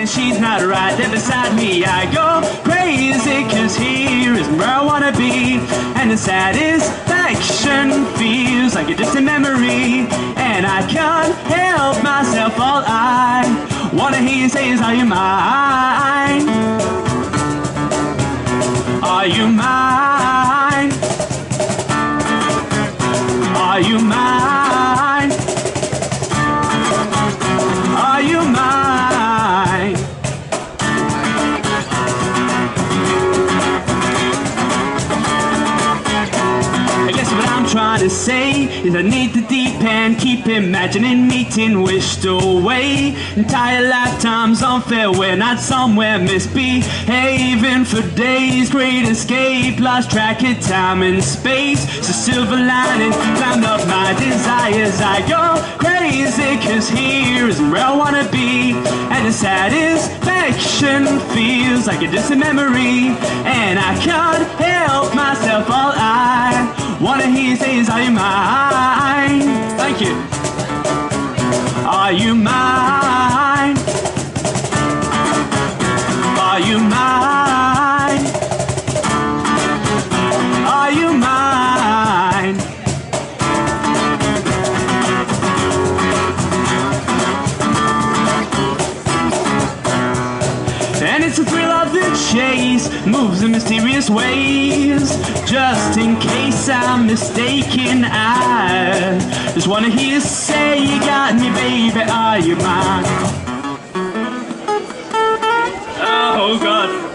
And she's not right there beside me. I go crazy, cause here is where I wanna be. And the satisfaction feels like a distant memory. And I can't help myself, all I wanna hear you say is, are you mine? Are you mine? Are you mine? Are you mine? I guess what I'm trying to say is I need the deep end, keep imagining meeting wished away. Entire lifetimes unfair, we're not somewhere misbehaving for days. Great escape, lost track of time and space. So silver lining, climbed up my desires. I go crazy, cause here is where I wanna be. And the satisfaction feels like a distant memory. And I can't help myself, all I wanna hear you say is, are you mine? Thank you. Are you mine? Are you mine? Are you mine? And it's a thrill of the chase, moves in mysterious ways. Just in case I'm mistaken, I just wanna hear you say, you got me, baby, are you mine? Oh God.